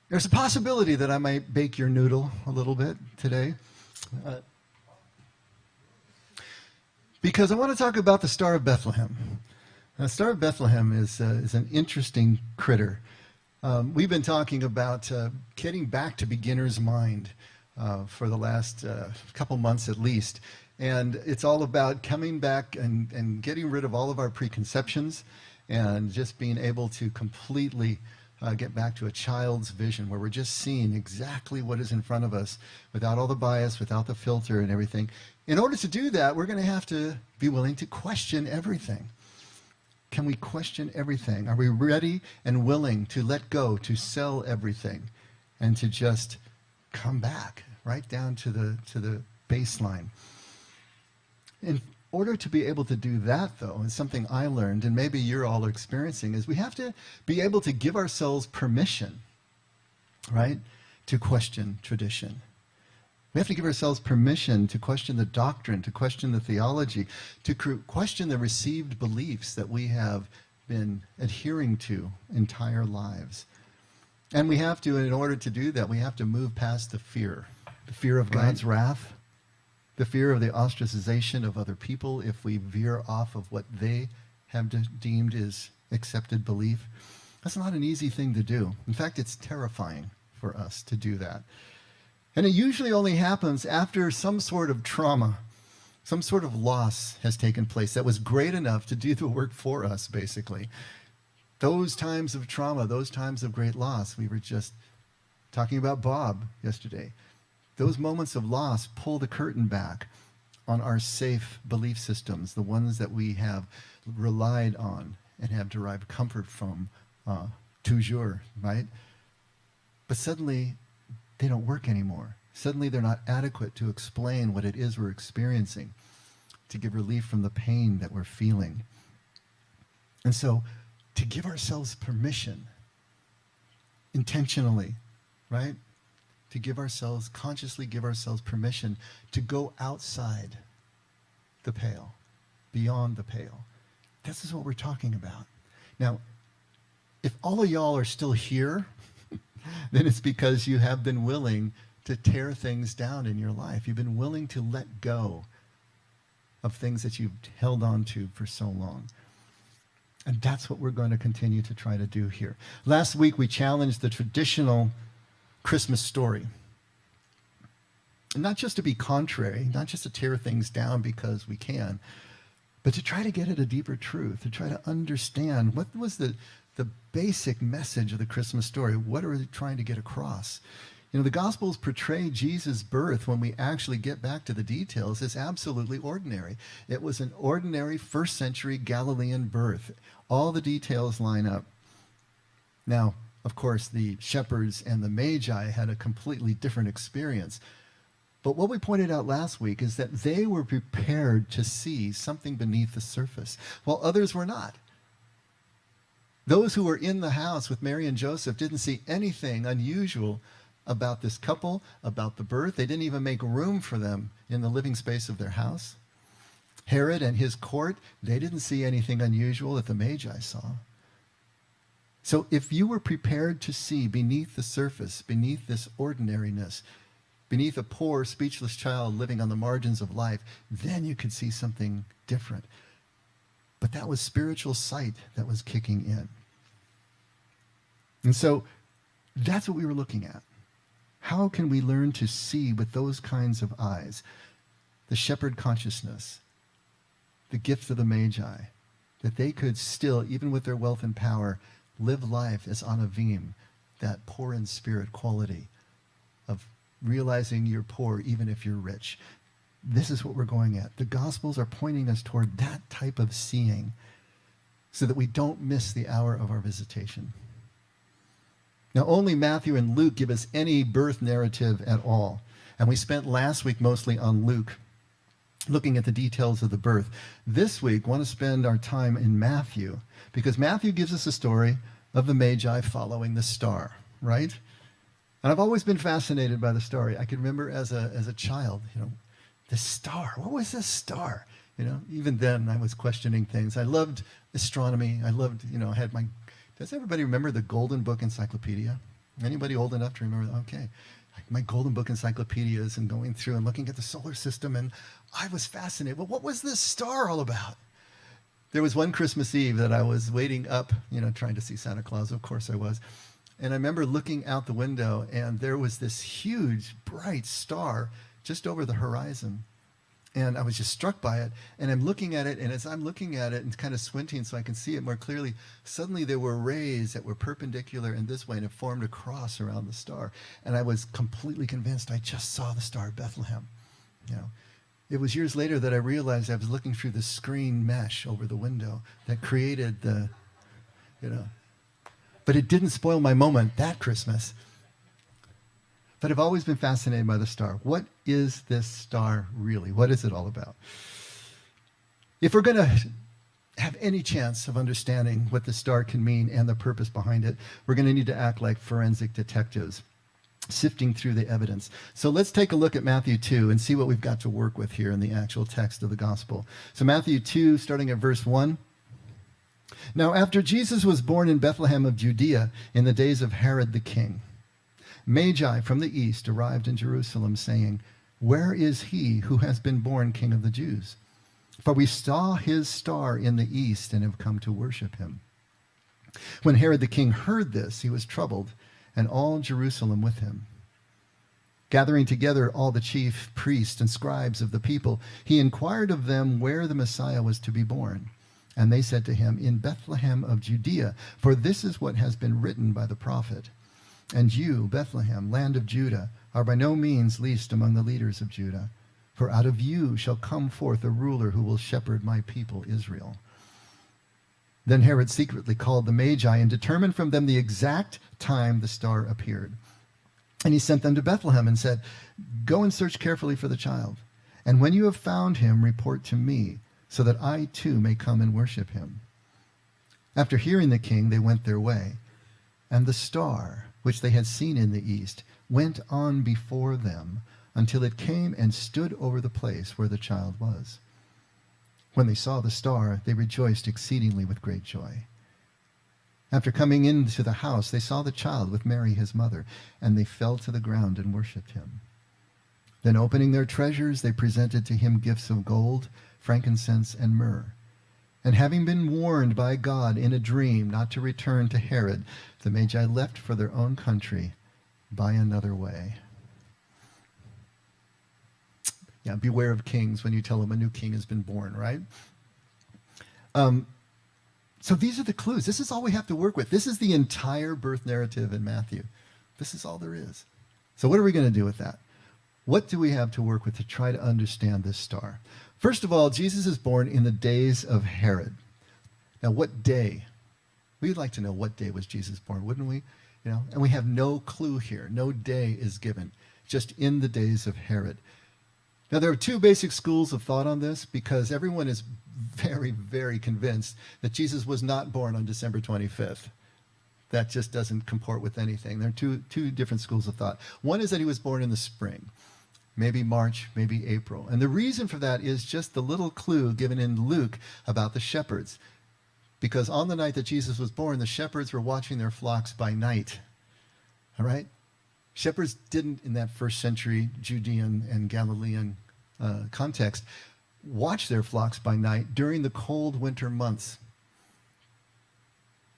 There's a possibility that I might bake your noodle a little bit today. Uh, because I want to talk about the Star of Bethlehem. The Star of Bethlehem is an interesting critter. We've been talking about getting back to beginner's mind for the last couple months at least. And it's all about coming back and getting rid of all of our preconceptions and just being able to completely get back to a child's vision where we're just seeing exactly what is in front of us without all the bias, without the filter and everything. In order to do that, we're going to have to be willing to question everything. Can we question everything? Are we ready and willing to let go, to sell everything, and to just come back right down to the baseline? In order to be able to do that, though, is something I learned, and maybe you're all experiencing, is we have to be able to give ourselves permission, right, to question tradition. We have to give ourselves permission to question the doctrine, to question the theology, to question the received beliefs that we have been adhering to entire lives. And we have to, in order to do that, we have to move past the fear of God's wrath, the fear of the ostracization of other people if we veer off of what they have deemed is accepted belief. That's not an easy thing to do. In fact, it's terrifying for us to do that. And it usually only happens after some sort of trauma, some sort of loss has taken place that was great enough to do the work for us, basically. Those times of trauma, those times of great loss, we were just talking about Bob yesterday. Those moments of loss pull the curtain back on our safe belief systems, the ones that we have relied on and have derived comfort from toujours, right? But suddenly, they don't work anymore. Suddenly, they're not adequate to explain what it is we're experiencing, to give relief from the pain that we're feeling. And so, to give ourselves permission, intentionally, right? To give ourselves, consciously give ourselves permission to go outside the pale, beyond the pale. This is what we're talking about. Now, if all of y'all are still here, then it's because you have been willing to tear things down in your life. You've been willing to let go of things that you've held on to for so long. And that's what we're going to continue to try to do here. Last week, we challenged the traditional Christmas story. And not just to be contrary, not just to tear things down because we can, but to try to get at a deeper truth, to try to understand what was the basic message of the Christmas story. What are they trying to get across? You know, the Gospels portray Jesus' birth, when we actually get back to the details, as absolutely ordinary. It was an ordinary first century Galilean birth. All the details line up. Now, of course, the shepherds and the magi had a completely different experience. But what we pointed out last week is that they were prepared to see something beneath the surface, while others were not. Those who were in the house with Mary and Joseph didn't see anything unusual about this couple, about the birth. They didn't even make room for them in the living space of their house. Herod and his court, they didn't see anything unusual that the magi saw. So if you were prepared to see beneath the surface, beneath this ordinariness, beneath a poor, speechless child living on the margins of life, then you could see something different. But that was spiritual sight that was kicking in. And so that's what we were looking at. How can we learn to see with those kinds of eyes? The shepherd consciousness, the gift of the magi, that they could still, even with their wealth and power, live life as anavim, that poor in spirit quality of realizing you're poor even if you're rich. This is what we're going at. The Gospels are pointing us toward that type of seeing so that we don't miss the hour of our visitation. Now, only Matthew and Luke give us any birth narrative at all. And we spent last week mostly on Luke, looking at the details of the birth. This week, I want to spend our time in Matthew, because Matthew gives us a story of the Magi following the star, right? And I've always been fascinated by the story. I can remember as a child, the star. What was this star? Even then I was questioning things. I loved astronomy. I loved, I had my... Does everybody remember the Golden Book Encyclopedia? Anybody old enough to remember that? Okay. My Golden Book encyclopedias and going through and looking at the solar system, and I was fascinated. Well, what was this star all about? There was one Christmas Eve that I was waiting up, trying to see Santa Claus. Of course I was. And I remember looking out the window, and there was this huge, bright star just over the horizon. And I was just struck by it. And I'm looking at it, and as I'm looking at it and kind of squinting so I can see it more clearly, suddenly there were rays that were perpendicular in this way, and it formed a cross around the star. And I was completely convinced I just saw the Star of Bethlehem. It was years later that I realized I was looking through the screen mesh over the window that created the, But it didn't spoil my moment that Christmas. But I've always been fascinated by the star. What is this star really? What is it all about? If we're going to have any chance of understanding what the star can mean and the purpose behind it, we're going to need to act like forensic detectives, sifting through the evidence. So let's take a look at Matthew 2 and see what we've got to work with here in the actual text of the gospel. So Matthew 2, starting at verse 1. Now, after Jesus was born in Bethlehem of Judea in the days of Herod the king, magi from the east arrived in Jerusalem, saying, "Where is he who has been born King of the Jews? For we saw his star in the east and have come to worship him." When Herod the king heard this, he was troubled, and all Jerusalem with him. Gathering together all the chief priests and scribes of the people, he inquired of them where the Messiah was to be born. And they said to him, "In Bethlehem of Judea, for this is what has been written by the prophet. And you, Bethlehem, land of Judah, are by no means least among the leaders of Judah. For out of you shall come forth a ruler who will shepherd my people Israel." Then Herod secretly called the Magi and determined from them the exact time the star appeared. And he sent them to Bethlehem and said, "Go and search carefully for the child. And when you have found him, report to me, so that I too may come and worship him." After hearing the king, they went their way. And the star, which they had seen in the east, went on before them until it came and stood over the place where the child was. When they saw the star, they rejoiced exceedingly with great joy. After coming into the house, they saw the child with Mary his mother, and they fell to the ground and worshipped him. Then opening their treasures, they presented to him gifts of gold, frankincense, and myrrh. And having been warned by God in a dream not to return to Herod, the Magi left for their own country by another way. Yeah, beware of kings when you tell them a new king has been born, right? So these are the clues. This is all we have to work with. This is the entire birth narrative in Matthew. This is all there is. So what are we going to do with that? What do we have to work with to try to understand this star? First of all, Jesus is born in the days of Herod. Now, what day? We'd like to know what day was Jesus born, wouldn't we? And we have no clue here. No day is given. Just in the days of Herod. Now, there are two basic schools of thought on this because everyone is very, very convinced that Jesus was not born on December 25th. That just doesn't comport with anything. There are two different schools of thought. One is that he was born in the spring, maybe March, maybe April. And the reason for that is just the little clue given in Luke about the shepherds. Because on the night that Jesus was born, the shepherds were watching their flocks by night. All right? Shepherds didn't, in that first century Judean and Galilean context, watch their flocks by night during the cold winter months.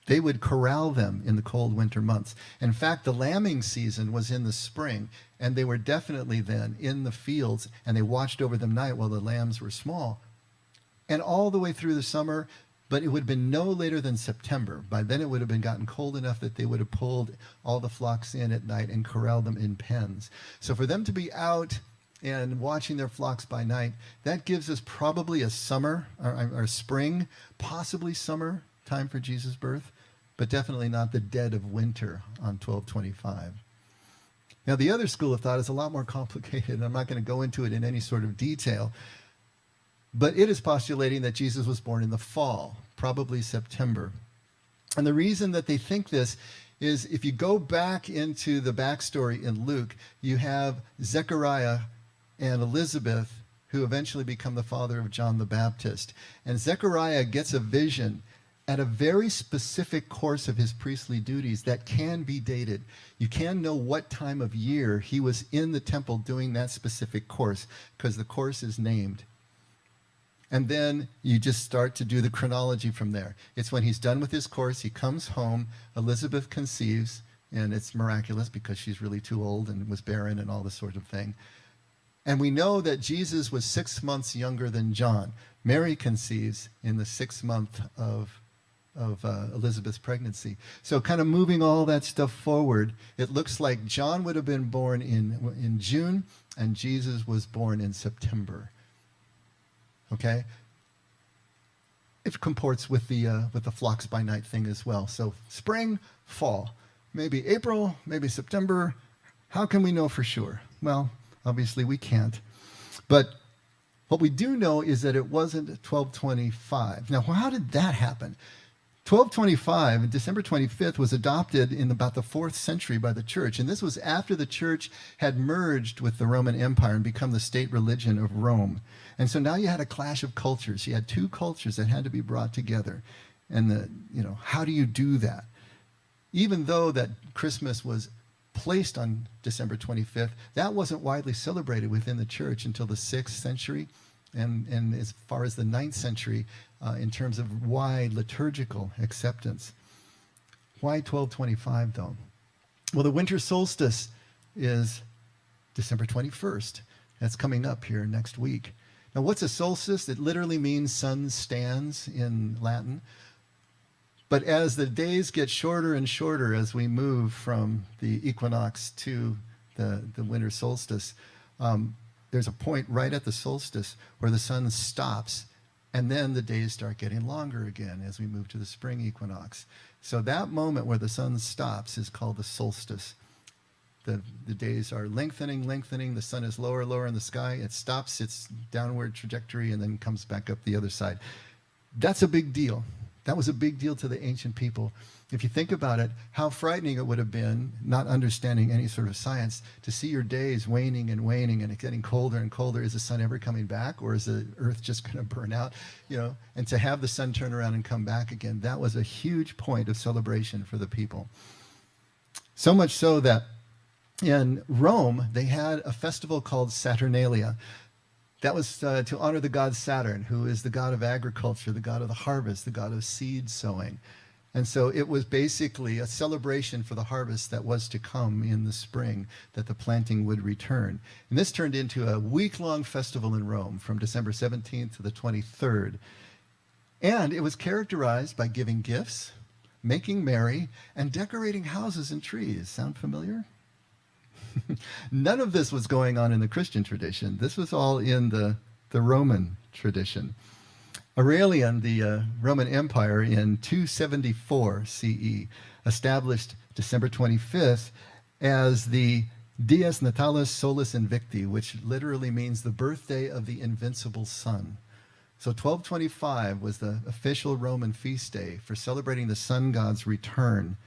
They would corral them in the cold winter months. In fact, the lambing season was in the spring, and they were definitely then in the fields, and they watched over them night while the lambs were small. And all the way through the summer, but it would have been no later than September. By then it would have been gotten cold enough that they would have pulled all the flocks in at night and corralled them in pens. So for them to be out and watching their flocks by night, that gives us probably a summer or spring, possibly summer time for Jesus' birth, but definitely not the dead of winter on 12/25. Now, the other school of thought is a lot more complicated, and I'm not going to go into it in any sort of detail, but it is postulating that Jesus was born in the fall, probably September. And the reason that they think this is if you go back into the backstory in Luke, you have Zechariah and Elizabeth, who eventually become the father of John the Baptist. And Zechariah gets a vision at a very specific course of his priestly duties that can be dated. You can know what time of year he was in the temple doing that specific course, because the course is named. And then you just start to do the chronology from there. It's when he's done with his course, he comes home, Elizabeth conceives, and it's miraculous because she's really too old and was barren and all this sort of thing. And we know that Jesus was 6 months younger than John. Mary conceives in the 6th month of Elizabeth's pregnancy. So kind of moving all that stuff forward, it looks like John would have been born in June, and Jesus was born in September. Okay? It comports with the flocks by night thing as well. So spring, fall, maybe April, maybe September. How can we know for sure? Well, obviously we can't. But what we do know is that it wasn't 1225. Now, how did that happen? 1225, December 25th, was adopted in about the 4th century by the church. And this was after the church had merged with the Roman Empire and become the state religion of Rome. And so now you had a clash of cultures. You had two cultures that had to be brought together. And how do you do that? Even though that Christmas was placed on December 25th, that wasn't widely celebrated within the church until the 6th century. And as far as the 9th century, in terms of wide liturgical acceptance. Why 1225, though? Well, the winter solstice is December 21st. That's coming up here next week. Now, what's a solstice? It literally means sun stands in Latin. But as the days get shorter and shorter as we move from the equinox to the winter solstice, there's a point right at the solstice where the sun stops, and then the days start getting longer again as we move to the spring equinox. So that moment where the sun stops is called the solstice. The days are lengthening, the sun is lower in the sky, it stops its downward trajectory and then comes back up the other side. That's a big deal. That was a big deal to the ancient people. If you think about it, how frightening it would have been, not understanding any sort of science, to see your days waning and it getting colder and colder. Is the sun ever coming back, or is the earth just going to burn out? And to have the sun turn around and come back again, that was a huge point of celebration for the people. So much so that in Rome, they had a festival called Saturnalia. That was to honor the god Saturn, who is the god of agriculture, the god of the harvest, the god of seed sowing. And so it was basically a celebration for the harvest that was to come in the spring, that the planting would return. And this turned into a week-long festival in Rome from December 17th to the 23rd. And it was characterized by giving gifts, making merry, and decorating houses and trees. Sound familiar? None of this was going on in the Christian tradition. This was all in the Roman tradition. Aurelian, the Roman Empire, in 274 CE, established December 25th as the Dies Natalis Solis Invicti, which literally means the birthday of the invincible sun. So 1225 was the official Roman feast day for celebrating the sun god's return.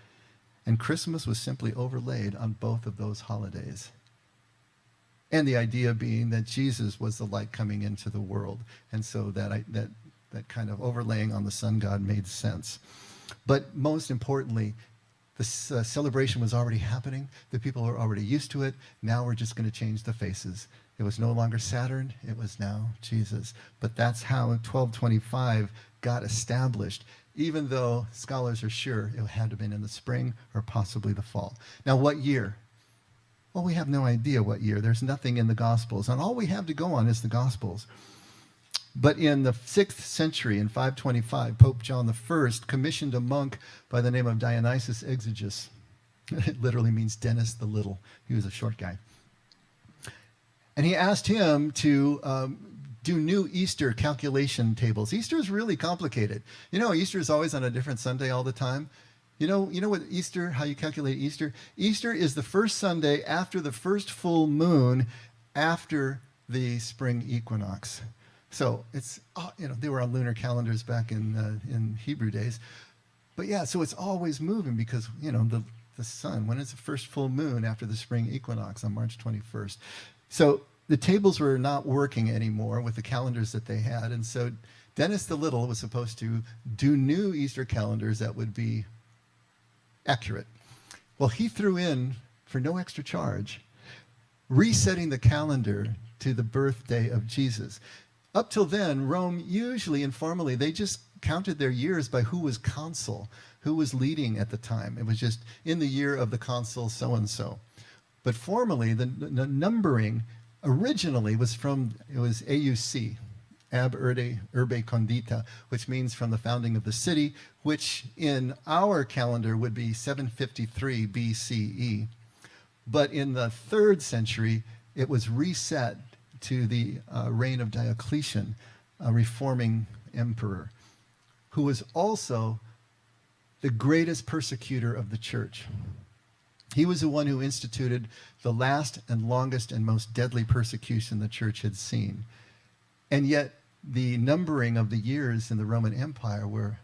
And Christmas was simply overlaid on both of those holidays. And the idea being that Jesus was the light coming into the world. And so that kind of overlaying on the sun god made sense. But most importantly, the celebration was already happening. The people were already used to it. Now we're just going to change the faces. It was no longer Saturn. It was now Jesus. But that's how 1225 got established, even though scholars are sure it had to have been in the spring or possibly the fall. Now, what year? Well, we have no idea what year. There's nothing in the Gospels, and all we have to go on is the Gospels. But in the 6th century, in 525, Pope John I commissioned a monk by the name of Dionysius Exiguus. It literally means Dennis the Little. He was a short guy. And he asked him to do new Easter calculation tables. Easter is really complicated. Easter is always on a different Sunday all the time. You know what Easter, how you calculate Easter? Easter is the first Sunday after the first full moon after the spring equinox. So it's, they were on lunar calendars back in Hebrew days. But yeah, so it's always moving because, the sun, when it's the first full moon after the spring equinox on March 21st. So the tables were not working anymore with the calendars that they had. And so Dennis the Little was supposed to do new Easter calendars that would be accurate. Well, he threw in, for no extra charge, resetting the calendar to the birthday of Jesus. Up till then, Rome usually, informally, they just counted their years by who was consul, who was leading at the time. It was just in the year of the consul so-and-so. But formally, the numbering originally was AUC, ab urbe condita, which means from the founding of the city, which in our calendar would be 753 BCE. But in the 3rd century, it was reset to the reign of Diocletian, a reforming emperor, who was also the greatest persecutor of the church. He was the one who instituted the last and longest and most deadly persecution the church had seen. And yet, the numbering of the years in the Roman Empire were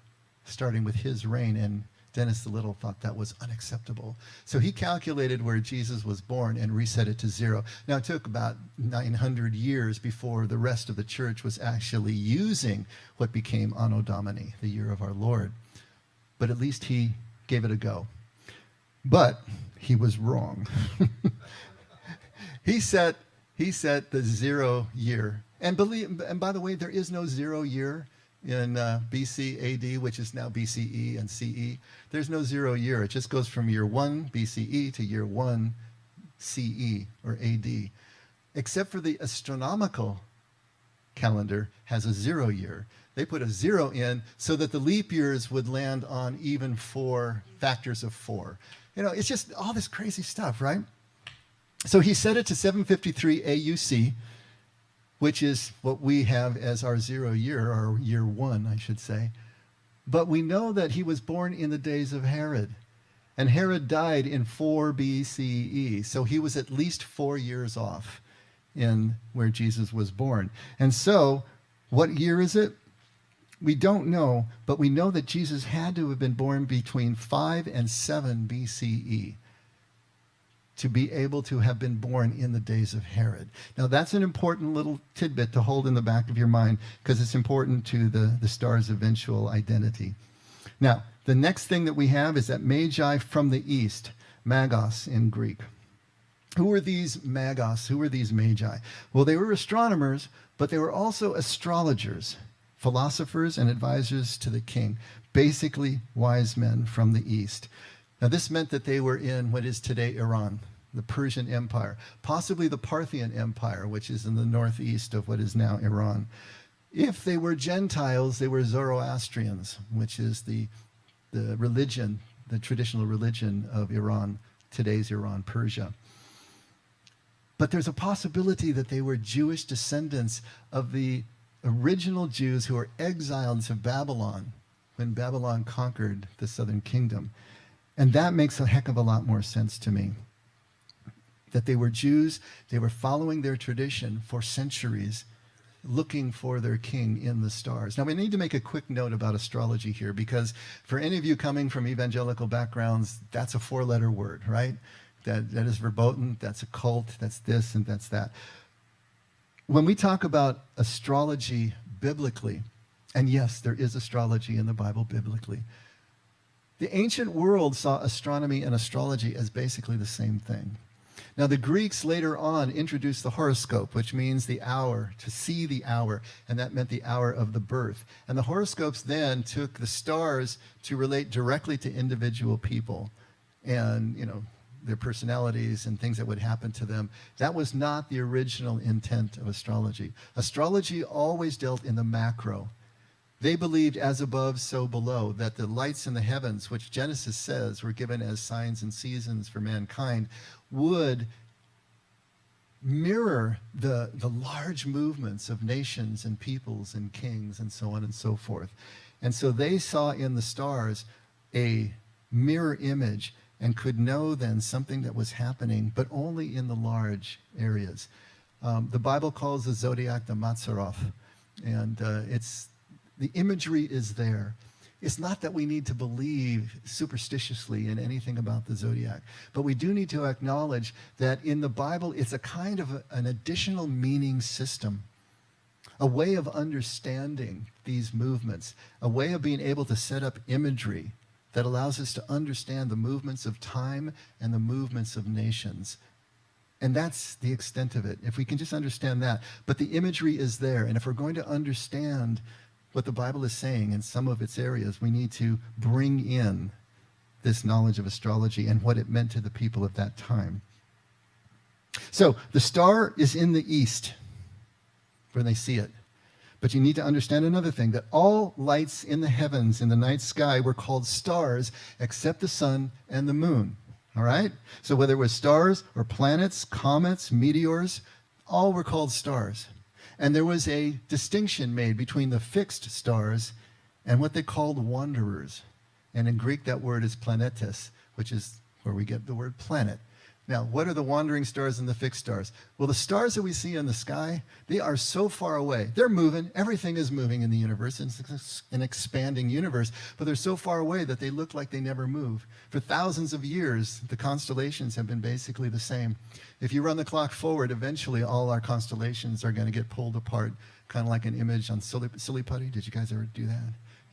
starting with his reign, and Dennis the Little thought that was unacceptable. So he calculated where Jesus was born and reset it to 0. Now, it took about 900 years before the rest of the church was actually using what became Anno Domini, the year of our Lord. But at least he gave it a go. But he was wrong. He set the 0 year. And by the way, there is no 0 year in BC AD, which is now BCE and CE. There's no 0 year. It just goes from year 1 BCE to year 1 CE or AD. Except for the astronomical calendar has a 0 year. They put a 0 in so that the leap years would land on even 4 factors of 4. You know, it's just all this crazy stuff, right? So he set it to 753 AUC, which is what we have as our 0 year, or year 1, I should say. But we know that he was born in the days of Herod, and Herod died in 4 BCE, so he was at least 4 years off in where Jesus was born. And so, what year is it? We don't know, but we know that Jesus had to have been born between 5 and 7 BCE. To be able to have been born in the days of Herod. Now, that's an important little tidbit to hold in the back of your mind, because it's important to the star's eventual identity. Now, the next thing that we have is that magi from the east, magos in Greek. Who were these magos? Who were these magi? Well, they were astronomers, but they were also astrologers, philosophers and advisors to the king, basically wise men from the east. Now, this meant that they were in what is today Iran, the Persian Empire, possibly the Parthian Empire, which is in the northeast of what is now Iran. If they were Gentiles, they were Zoroastrians, which is the religion, the traditional religion of Iran, today's Iran, Persia. But there's a possibility that they were Jewish descendants of the original Jews who were exiled to Babylon when Babylon conquered the southern kingdom. And that makes a heck of a lot more sense to me. That they were Jews, they were following their tradition for centuries, looking for their king in the stars. Now, we need to make a quick note about astrology here, because for any of you coming from evangelical backgrounds, that's a 4-letter word, right? That is verboten, that's a cult, that's this, and that's that. When we talk about astrology biblically, and yes, there is astrology in the Bible biblically, the ancient world saw astronomy and astrology as basically the same thing. Now, the Greeks later on introduced the horoscope, which means the hour, to see the hour, and that meant the hour of the birth. And the horoscopes then took the stars to relate directly to individual people and, you know, their personalities and things that would happen to them. That was not the original intent of astrology. Astrology always dealt in the macro. They believed as above, so below, that the lights in the heavens, which Genesis says were given as signs and seasons for mankind, would mirror the large movements of nations and peoples and kings and so on and so forth. And so they saw in the stars a mirror image and could know then something that was happening, but only in the large areas. The Bible calls the zodiac the Mazzaroth, and the imagery is there. It's not that we need to believe superstitiously in anything about the zodiac, but we do need to acknowledge that in the Bible, it's a kind of an additional meaning system a way of understanding these movements, a way of being able to set up imagery that allows us to understand the movements of time and the movements of nations. And that's the extent of it, if we can just understand that. But the imagery is there, and if we're going to understand what the Bible is saying in some of its areas, we need to bring in this knowledge of astrology and what it meant to the people of that time. So the star is in the east when they see it. But you need to understand another thing, that all lights in the heavens, in the night sky, were called stars except the sun and the moon. All right? So whether it was stars or planets, comets, meteors, all were called stars. And there was a distinction made between the fixed stars and what they called wanderers. And in Greek, that word is planetes, which is where we get the word planet. Now, what are the wandering stars and the fixed stars? Well, the stars that we see in the sky, they are so far away. They're moving. Everything is moving in the universe. It's an expanding universe. But they're so far away that they look like they never move. For thousands of years, the constellations have been basically the same. If you run the clock forward, eventually all our constellations are going to get pulled apart, kind of like an image on silly putty. Did you guys ever do that?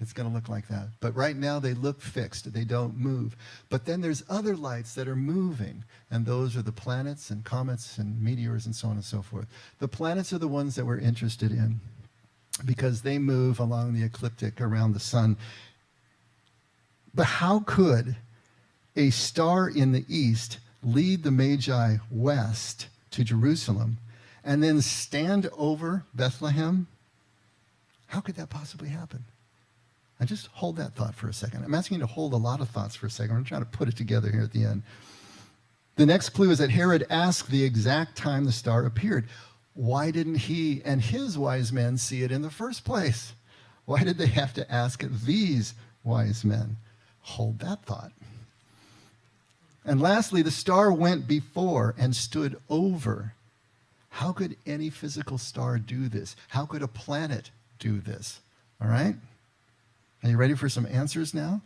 It's going to look like that. But right now, they look fixed. They don't move. But then there's other lights that are moving, and those are the planets and comets and meteors and so on and so forth. The planets are the ones that we're interested in because they move along the ecliptic around the sun. But how could a star in the east lead the Magi west to Jerusalem and then stand over Bethlehem? How could that possibly happen? And just hold that thought for a second. I'm asking you to hold a lot of thoughts for a second. I'm trying to put it together here at the end. The next clue is that Herod asked the exact time the star appeared. Why didn't he and his wise men see it in the first place? Why did they have to ask these wise men? Hold that thought. And lastly, the star went before and stood over. How could any physical star do this? How could a planet do this? All right? Are you ready for some answers now?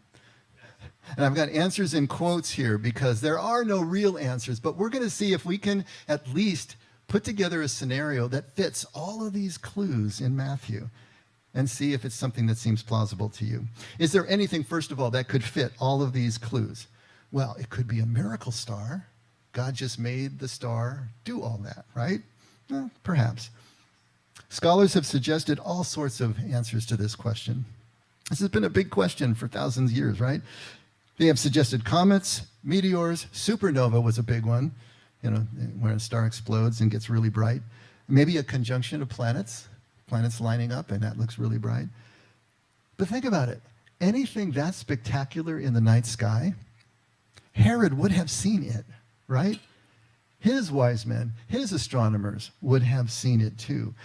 And I've got answers in quotes here because there are no real answers, but we're going to see if we can at least put together a scenario that fits all of these clues in Matthew and see if it's something that seems plausible to you. Is there anything, first of all, that could fit all of these clues? Well, it could be a miracle star. God just made the star do all that, right? Well, perhaps. Scholars have suggested all sorts of answers to this question. This has been a big question for thousands of years, right? They have suggested comets, meteors, supernova was a big one, where a star explodes and gets really bright. Maybe a conjunction of planets lining up, and that looks really bright. But think about it. Anything that spectacular in the night sky, Herod would have seen it, right? His wise men, his astronomers would have seen it too.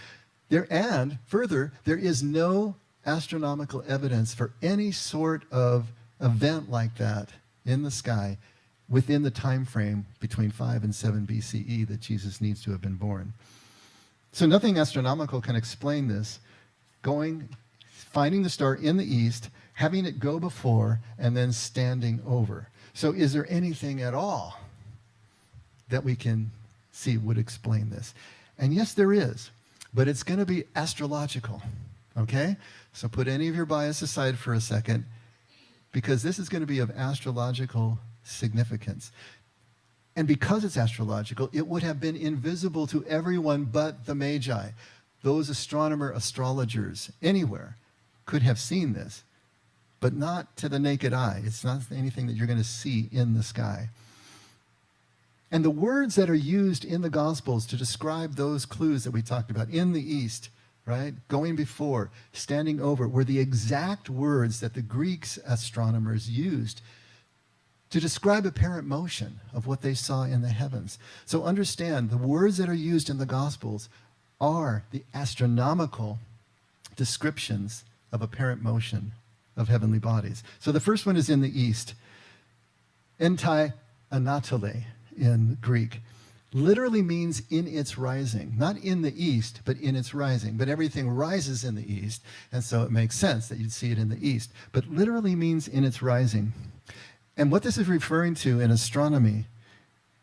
And further, there is no astronomical evidence for any sort of event like that in the sky within the time frame between 5 and 7 BCE that Jesus needs to have been born. So nothing astronomical can explain this. Finding the star in the east, having it go before, and then standing over. So is there anything at all that we can see would explain this? And yes, there is, but it's going to be astrological. Okay? So put any of your bias aside for a second, because this is going to be of astrological significance. And because it's astrological, it would have been invisible to everyone but the Magi. Those astrologers anywhere could have seen this, but not to the naked eye. It's not anything that you're going to see in the sky. And the words that are used in the Gospels to describe those clues that we talked about, in the east, right? Going before, standing over, were the exact words that the Greeks astronomers used to describe apparent motion of what they saw in the heavens. So understand, the words that are used in the Gospels are the astronomical descriptions of apparent motion of heavenly bodies. So the first one is in the east. Entai anatole in Greek. Literally means in its rising. Not in the east, but in its rising. But everything rises in the east, and so it makes sense that you'd see it in the east. But literally means in its rising. And what this is referring to in astronomy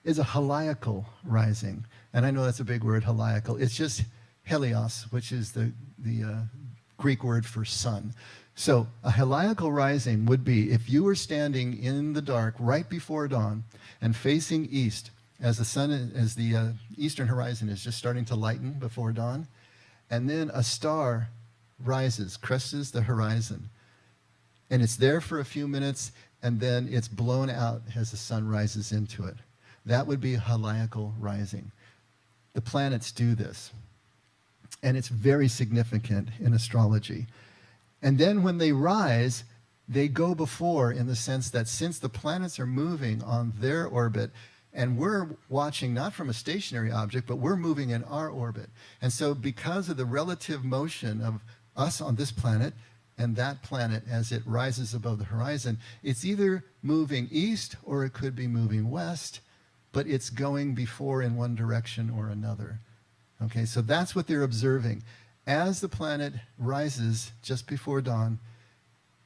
is a heliacal rising. And I know that's a big word, heliacal. It's just helios, which is the Greek word for sun. So a heliacal rising would be if you were standing in the dark right before dawn and facing east as the eastern horizon is just starting to lighten before dawn, and then a star rises, crests the horizon, and it's there for a few minutes, and then it's blown out as the sun rises into it. That would be a heliacal rising. The planets do this, and it's very significant in astrology. And then when they rise, they go before in the sense that since the planets are moving on their orbit, and we're watching not from a stationary object, but we're moving in our orbit. And so because of the relative motion of us on this planet and that planet as it rises above the horizon, it's either moving east or it could be moving west, but it's going before in one direction or another. Okay, so that's what they're observing. As the planet rises just before dawn,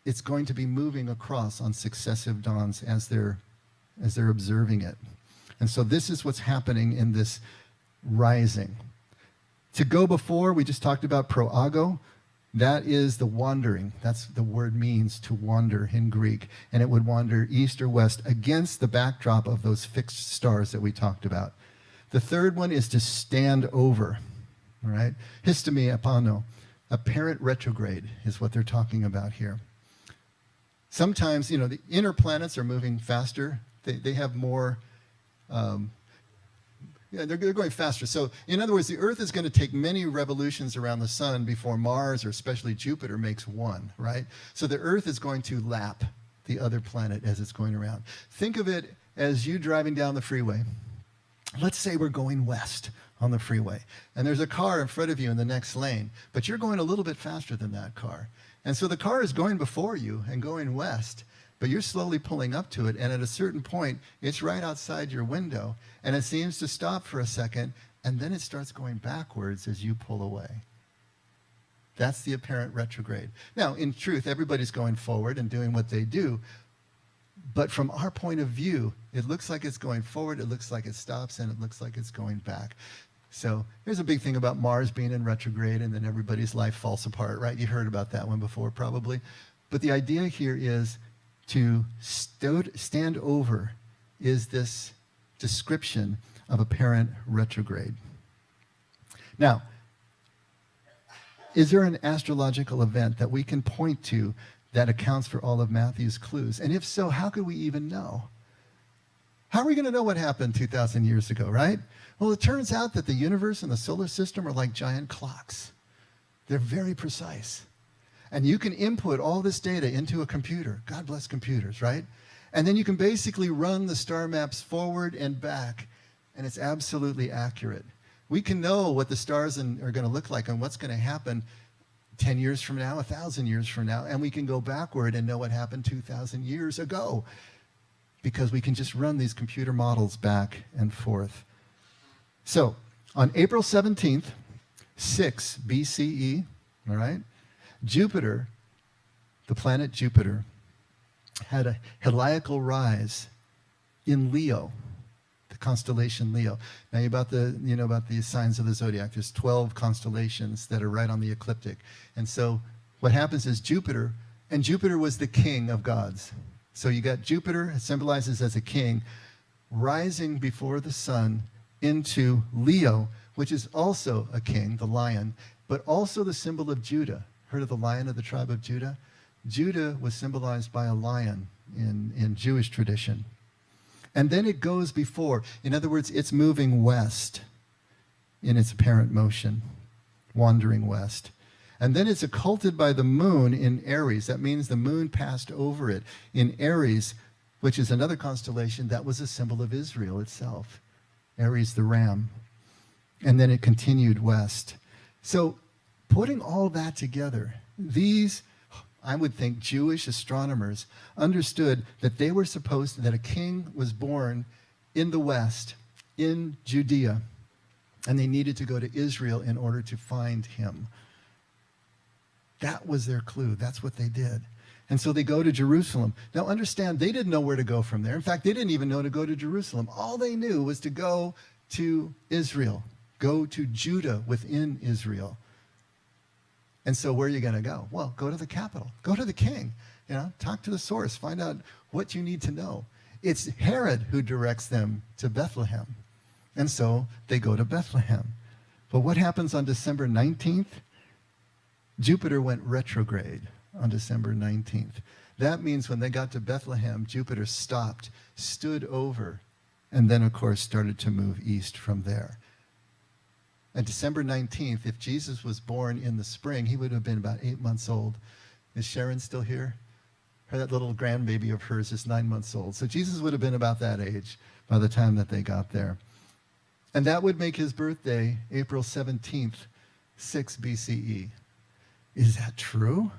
it's going to be moving across on successive dawns as they're observing it. And so this is what's happening in this rising. To go before, we just talked about proago. That is the wandering. That's the word means to wander in Greek. And it would wander east or west against the backdrop of those fixed stars that we talked about. The third one is to stand over. All right? Histemi apano, apparent retrograde is what they're talking about here. Sometimes, the inner planets are moving faster. They have more, they're going faster. So, in other words, the Earth is going to take many revolutions around the sun before Mars, or especially Jupiter, makes one, right? So the Earth is going to lap the other planet as it's going around. Think of it as you driving down the freeway. Let's say we're going west on the freeway, and there's a car in front of you in the next lane, but you're going a little bit faster than that car. And so the car is going before you and going west, but you're slowly pulling up to it, and at a certain point, it's right outside your window, and it seems to stop for a second, and then it starts going backwards as you pull away. That's the apparent retrograde. Now, in truth, everybody's going forward and doing what they do, but from our point of view, it looks like it's going forward, it looks like it stops, and it looks like it's going back. So here's a big thing about Mars being in retrograde, and then everybody's life falls apart, right? You heard about that one before, probably. But the idea here is to stand over is this description of apparent retrograde. Now, is there an astrological event that we can point to that accounts for all of Matthew's clues? And if so, how could we even know? How are we going to know what happened 2,000 years ago, right? Well, it turns out that the universe and the solar system are like giant clocks. They're very precise. And you can input all this data into a computer. God bless computers, right? And then you can basically run the star maps forward and back, and it's absolutely accurate. We can know what the stars are going to look like and what's going to happen 10 years from now, 1,000 years from now, and we can go backward and know what happened 2,000 years ago because we can just run these computer models back and forth. So, on April 17th, 6 BCE, all right, Jupiter, the planet Jupiter, had a heliacal rise in Leo, the constellation Leo. Now, about the signs of the zodiac. There's 12 constellations that are right on the ecliptic. And so what happens is Jupiter was the king of gods. So you got Jupiter, it symbolizes as a king, rising before the sun into Leo, which is also a king, the lion, but also the symbol of Judah. Heard of the lion of the tribe of Judah? Judah was symbolized by a lion in Jewish tradition. And then it goes before. In other words, it's moving west in its apparent motion, wandering west. And then it's occulted by the moon in Aries. That means the moon passed over it. In Aries, which is another constellation, that was a symbol of Israel itself. Aries the ram. And then it continued west. So putting all that together, these, I would think, Jewish astronomers understood that they were that a king was born in the west, in Judea, and they needed to go to Israel in order to find him. That was their clue. That's what they did. And so they go to Jerusalem. Now understand, they didn't know where to go from there. In fact, they didn't even know to go to Jerusalem. All they knew was to go to Israel. Go to Judah within Israel. And so where are you going to go? Well, go to the capital. Go to the king. Talk to the source. Find out what you need to know. It's Herod who directs them to Bethlehem. And so they go to Bethlehem. But what happens on December 19th? Jupiter went retrograde on December 19th. That means when they got to Bethlehem, Jupiter stopped, stood over, and then, of course, started to move east from there. On December 19th, if Jesus was born in the spring, he would have been about 8 months old. Is Sharon still here? That little grandbaby of hers is 9 months old. So Jesus would have been about that age by the time that they got there. And that would make his birthday April 17th, 6 BCE. Is that true?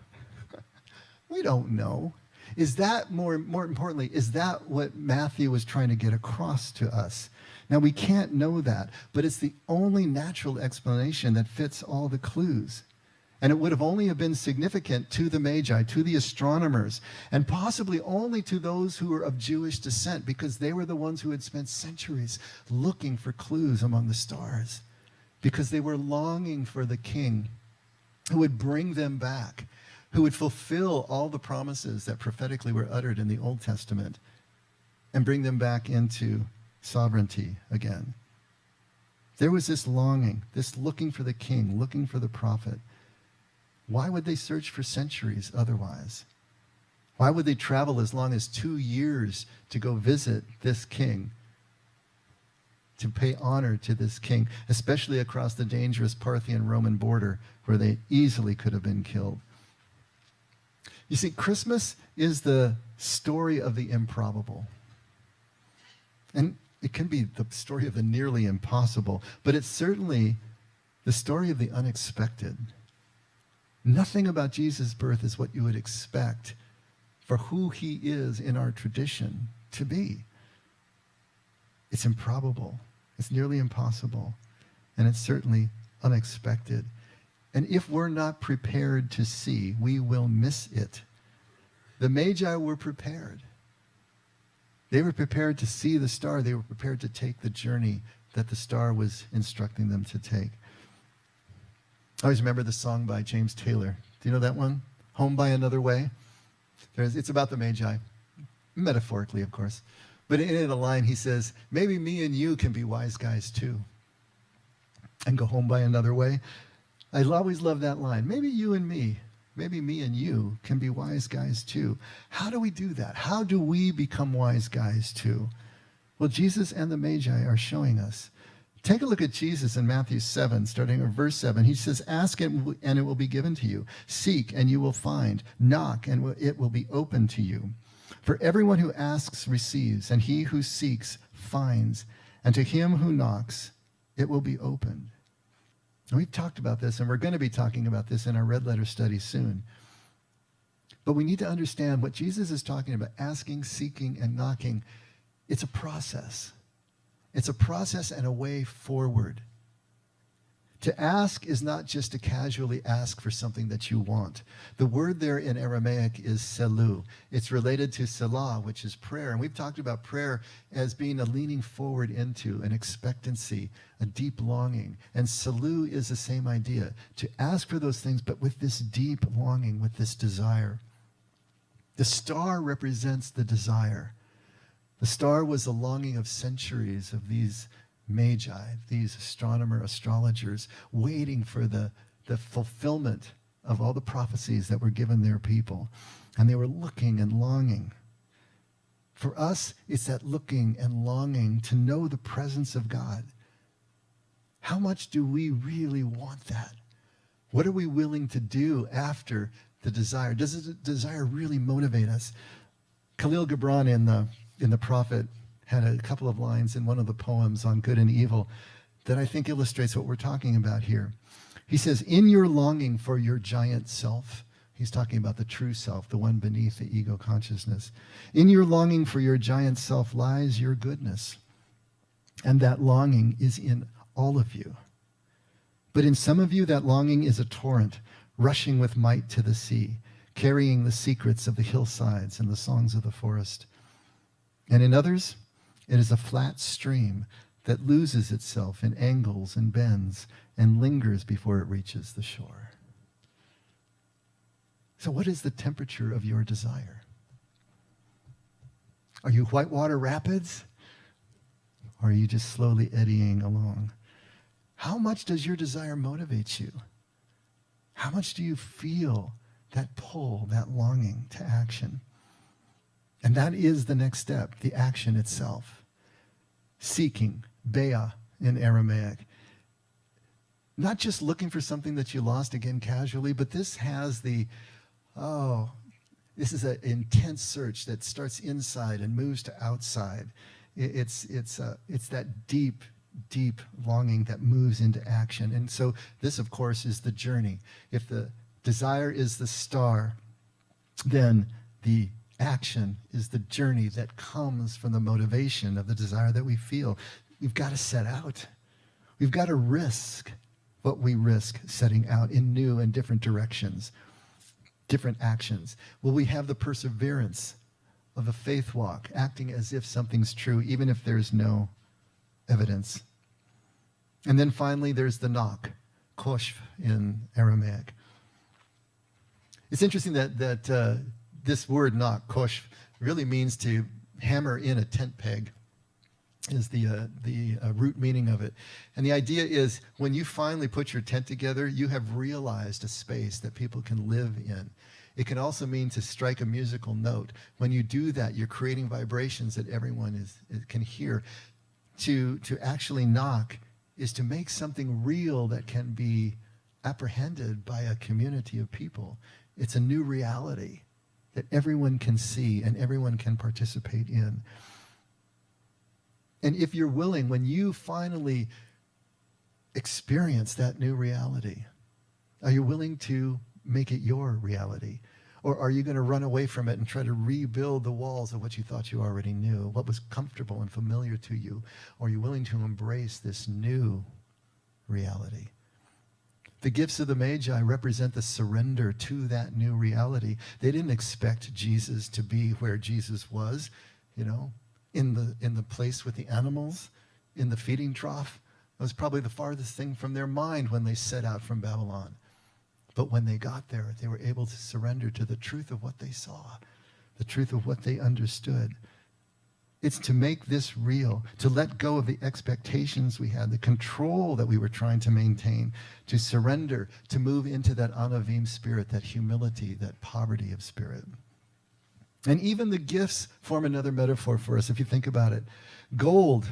We don't know. Is that, more importantly, is that what Matthew was trying to get across to us? Now, we can't know that, but it's the only natural explanation that fits all the clues. And it would have only have been significant to the magi, to the astronomers, and possibly only to those who were of Jewish descent, because they were the ones who had spent centuries looking for clues among the stars, because they were longing for the king who would bring them back, who would fulfill all the promises that prophetically were uttered in the Old Testament and bring them back into sovereignty again. There was this longing, this looking for the king, looking for the prophet. Why would they search for centuries otherwise? Why would they travel as long as 2 years to go visit this king, to pay honor to this king, especially across the dangerous Parthian-Roman border where they easily could have been killed? You see, Christmas is the story of the improbable. And it can be the story of the nearly impossible, but it's certainly the story of the unexpected. Nothing about Jesus' birth is what you would expect for who he is in our tradition to be. It's improbable. It's nearly impossible. And it's certainly unexpected. And if we're not prepared to see, we will miss it. The Magi were prepared. They were prepared to see the star. They were prepared to take the journey that the star was instructing them to take. I always remember the song by James Taylor. Do you know that one? Home by Another Way? It's about the Magi, metaphorically, of course. But in a line, he says, maybe me and you can be wise guys too and go home by another way. I always love that line. Maybe you and me, maybe me and you can be wise guys too. How do we do that? How do we become wise guys too? Well, Jesus and the Magi are showing us. Take a look at Jesus in Matthew 7, starting at verse 7. He says, ask and it will be given to you. Seek and you will find. Knock and it will be opened to you. For everyone who asks receives, and he who seeks finds. And to him who knocks, it will be opened. And we've talked about this, and we're going to be talking about this in our red letter study soon. But we need to understand what Jesus is talking about, asking, seeking, and knocking. It's a process. It's a process and a way forward. To ask is not just to casually ask for something that you want. The word there in Aramaic is selu. It's related to selah, which is prayer. And we've talked about prayer as being a leaning forward into, an expectancy, a deep longing. And selu is the same idea, to ask for those things, but with this deep longing, with this desire. The star represents the desire. The star was the longing of centuries of these magi, these astrologers, waiting for the fulfillment of all the prophecies that were given their people. And they were looking and longing. For us, it's that looking and longing to know the presence of God. How much do we really want that? What are we willing to do after the desire? Does the desire really motivate us? Khalil Gibran in the Prophet had a couple of lines in one of the poems on good and evil that I think illustrates what we're talking about here. He says, in your longing for your giant self, he's talking about the true self, the one beneath the ego consciousness. In your longing for your giant self lies your goodness. And that longing is in all of you. But in some of you, that longing is a torrent, rushing with might to the sea, carrying the secrets of the hillsides and the songs of the forest. And in others, it is a flat stream that loses itself in angles and bends and lingers before it reaches the shore. So what is the temperature of your desire? Are you whitewater rapids? Or are you just slowly eddying along? How much does your desire motivate you? How much do you feel that pull, that longing to action? And that is the next step, the action itself. Seeking, bea in Aramaic. Not just looking for something that you lost again casually, but this has this is an intense search that starts inside and moves to outside. It's that deep, deep longing that moves into action. And so this, of course, is the journey. If the desire is the star, then the action is the journey that comes from the motivation of the desire that we feel. We've got to set out. We've got to risk what we risk setting out in new and different directions, different actions. Will we have the perseverance of a faith walk, acting as if something's true, even if there's no evidence? And then finally, there's the knock, koshv in Aramaic. It's interesting that this word knock, koshv, really means to hammer in a tent peg, is the root meaning of it. And the idea is when you finally put your tent together, you have realized a space that people can live in. It can also mean to strike a musical note. When you do that, you're creating vibrations that everyone can hear. To actually knock is to make something real that can be apprehended by a community of people. It's a new reality that everyone can see and everyone can participate in. And if you're willing, when you finally experience that new reality, are you willing to make it your reality? Or are you going to run away from it and try to rebuild the walls of what you thought you already knew, what was comfortable and familiar to you? Or are you willing to embrace this new reality? The gifts of the Magi represent the surrender to that new reality. They didn't expect Jesus to be where Jesus was, in the place with the animals, in the feeding trough. It was probably the farthest thing from their mind when they set out from Babylon. But when they got there, they were able to surrender to the truth of what they saw, the truth of what they understood. It's to make this real, to let go of the expectations we had, the control that we were trying to maintain, to surrender, to move into that anavim spirit, that humility, that poverty of spirit. And even the gifts form another metaphor for us, if you think about it. Gold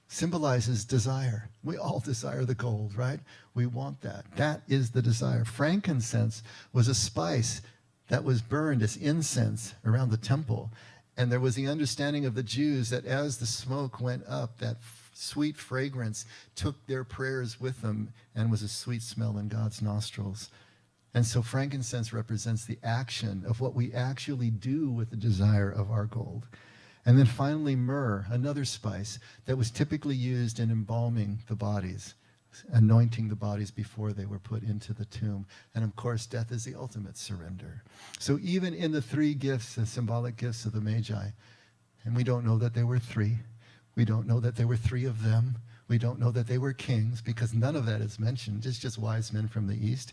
symbolizes desire. We all desire the gold, right? We want that. That is the desire. Frankincense was a spice that was burned as incense around the temple. And there was the understanding of the Jews that as the smoke went up, that sweet fragrance took their prayers with them and was a sweet smell in God's nostrils. And so frankincense represents the action of what we actually do with the desire of our gold. And then finally, myrrh, another spice that was typically used in embalming the bodies, anointing the bodies before they were put into the tomb. And of course, death is the ultimate surrender. So even in the three gifts, the symbolic gifts of the Magi, and we don't know that there were three. We don't know that there were three of them. We don't know that they were kings, because none of that is mentioned. It's just wise men from the east.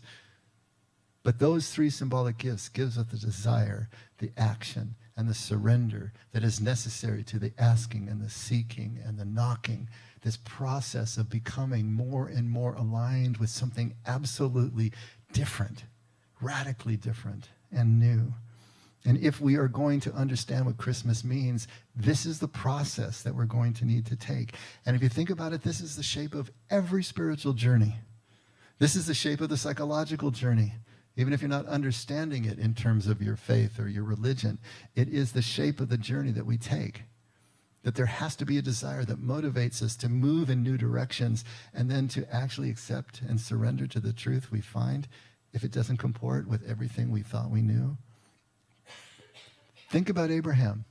But those three symbolic gifts gives us the desire, the action, and the surrender that is necessary to the asking and the seeking and the knocking, this process of becoming more and more aligned with something absolutely different, radically different and new. And if we are going to understand what Christmas means, this is the process that we're going to need to take. And if you think about it, this is the shape of every spiritual journey. This is the shape of the psychological journey. Even if you're not understanding it in terms of your faith or your religion, it is the shape of the journey that we take. That there has to be a desire that motivates us to move in new directions and then to actually accept and surrender to the truth we find if it doesn't comport with everything we thought we knew. Think about Abraham.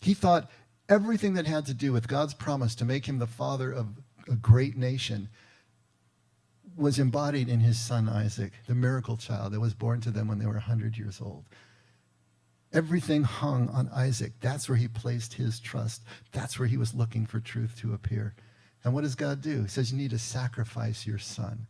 He thought everything that had to do with God's promise to make him the father of a great nation was embodied in his son Isaac, the miracle child that was born to them when they were 100 years old. Everything hung on Isaac. That's where he placed his trust. That's where he was looking for truth to appear. And what does God do? He says, you need to sacrifice your son.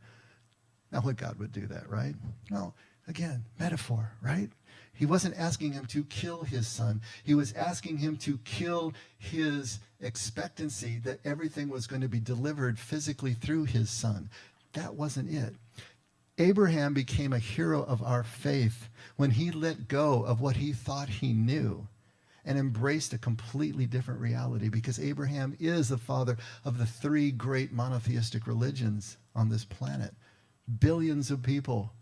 Not what God would do that, right? No, again, metaphor, right? He wasn't asking him to kill his son. He was asking him to kill his expectancy that everything was going to be delivered physically through his son. That wasn't it. Abraham became a hero of our faith when he let go of what he thought he knew and embraced a completely different reality, because Abraham is the father of the 3 great monotheistic religions on this planet. Billions of people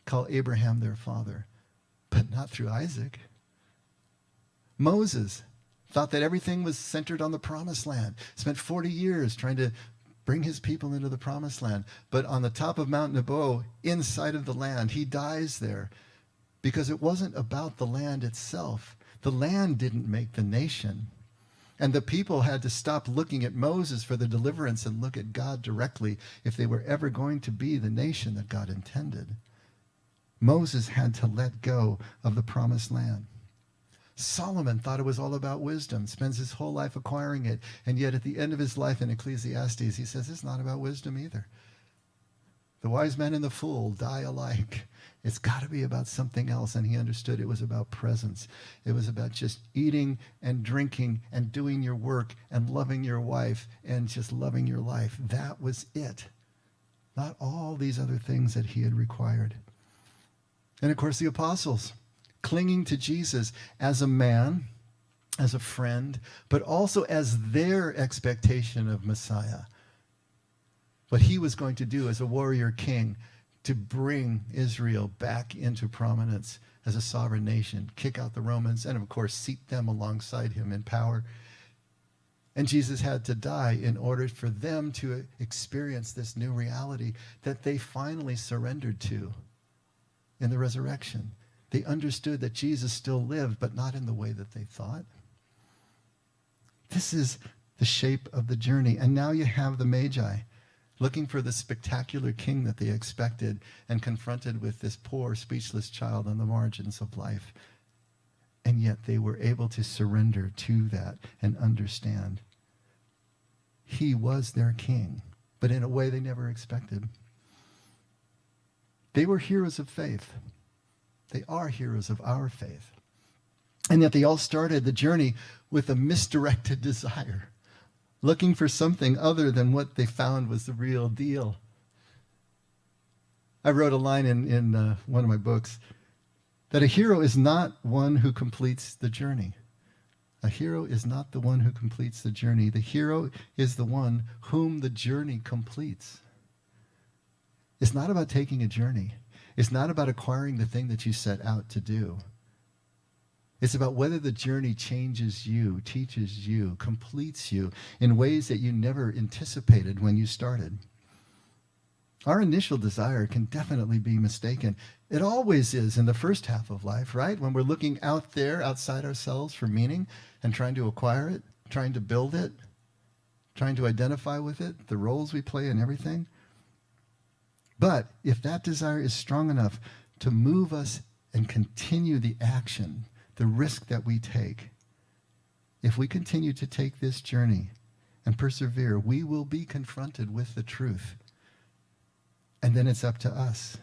call Abraham their father, but not through Isaac. Moses thought that everything was centered on the promised land, spent 40 years trying to bring his people into the promised land. But on the top of Mount Nebo, inside of the land, he dies there because it wasn't about the land itself. The land didn't make the nation. And the people had to stop looking at Moses for the deliverance and look at God directly if they were ever going to be the nation that God intended. Moses had to let go of the promised land. Solomon thought it was all about wisdom, spends his whole life acquiring it, and yet at the end of his life in Ecclesiastes, he says it's not about wisdom either. The wise man and the fool die alike. It's got to be about something else, and he understood it was about presence. It was about just eating and drinking and doing your work and loving your wife and just loving your life. That was it. Not all these other things that he had required. And of course, the apostles, clinging to Jesus as a man, as a friend, but also as their expectation of Messiah. What he was going to do as a warrior king to bring Israel back into prominence as a sovereign nation, kick out the Romans, and of course seat them alongside him in power. And Jesus had to die in order for them to experience this new reality that they finally surrendered to in the resurrection. They understood that Jesus still lived, but not in the way that they thought. This is the shape of the journey. And now you have the magi looking for the spectacular king that they expected and confronted with this poor, speechless child on the margins of life. And yet they were able to surrender to that and understand. He was their king, but in a way they never expected. They were heroes of faith. They are heroes of our faith. And yet they all started the journey with a misdirected desire, looking for something other than what they found was the real deal. I wrote a line in one of my books that a hero is not one who completes the journey. A hero is not the one who completes the journey. The hero is the one whom the journey completes. It's not about taking a journey. It's not about acquiring the thing that you set out to do. It's about whether the journey changes you, teaches you, completes you in ways that you never anticipated when you started. Our initial desire can definitely be mistaken. It always is in the first half of life, right? When we're looking out there, outside ourselves for meaning and trying to acquire it, trying to build it, trying to identify with it, the roles we play and everything. But if that desire is strong enough to move us and continue the action, the risk that we take, if we continue to take this journey and persevere, we will be confronted with the truth. And then it's up to us.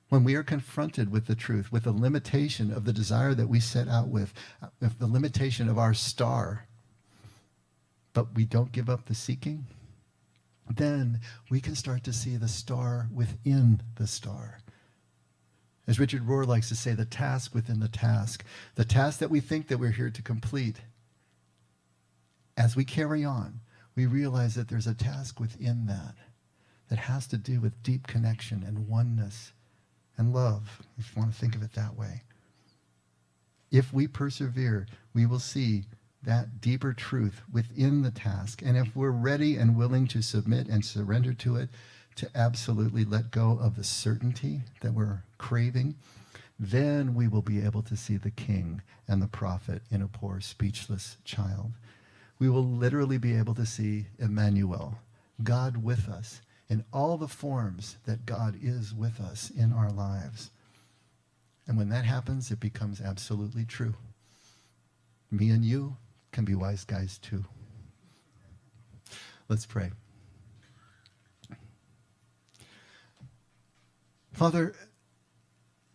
When we are confronted with the truth, with the limitation of the desire that we set out with the limitation of our star, but we don't give up the seeking, then we can start to see the star within the star. As Richard Rohr likes to say, the task within the task that we think that we're here to complete. As we carry on, we realize that there's a task within that has to do with deep connection and oneness and love, if you want to think of it that way. If we persevere, we will see that deeper truth within the task. And if we're ready and willing to submit and surrender to it, to absolutely let go of the certainty that we're craving, then we will be able to see the king and the prophet in a poor, speechless child. We will literally be able to see Emmanuel, God with us, in all the forms that God is with us in our lives. And when that happens, it becomes absolutely true. Me and you can be wise guys too. Let's pray. Father,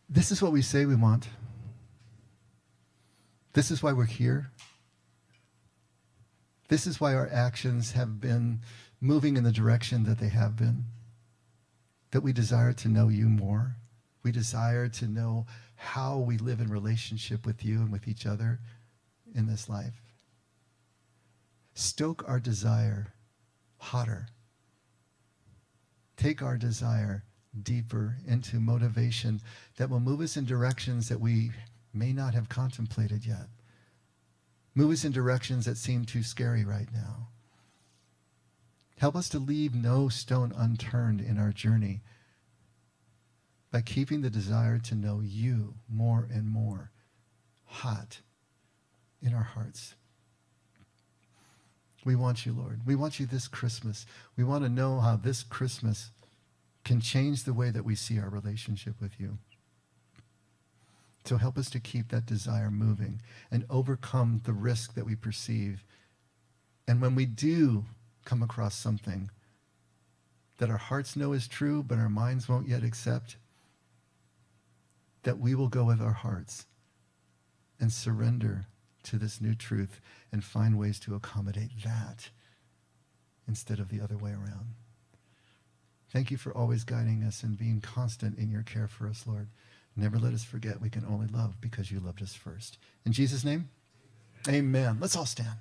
this is what we say we want. This is why we're here. This is why our actions have been moving in the direction that they have been. That we desire to know you more. We desire to know how we live in relationship with you and with each other in this life. Stoke our desire hotter. Take our desire deeper into motivation that will move us in directions that we may not have contemplated yet. Move us in directions that seem too scary right now. Help us to leave no stone unturned in our journey by keeping the desire to know you more and more hot in our hearts. We want you, Lord. We want you this Christmas. We want to know how this Christmas can change the way that we see our relationship with you. So help us to keep that desire moving and overcome the risk that we perceive. And when we do come across something that our hearts know is true, but our minds won't yet accept, that we will go with our hearts and surrender to this new truth and find ways to accommodate that instead of the other way around. Thank you for always guiding us and being constant in your care for us, Lord. Never let us forget we can only love because you loved us first. In Jesus' name, amen. Let's all stand.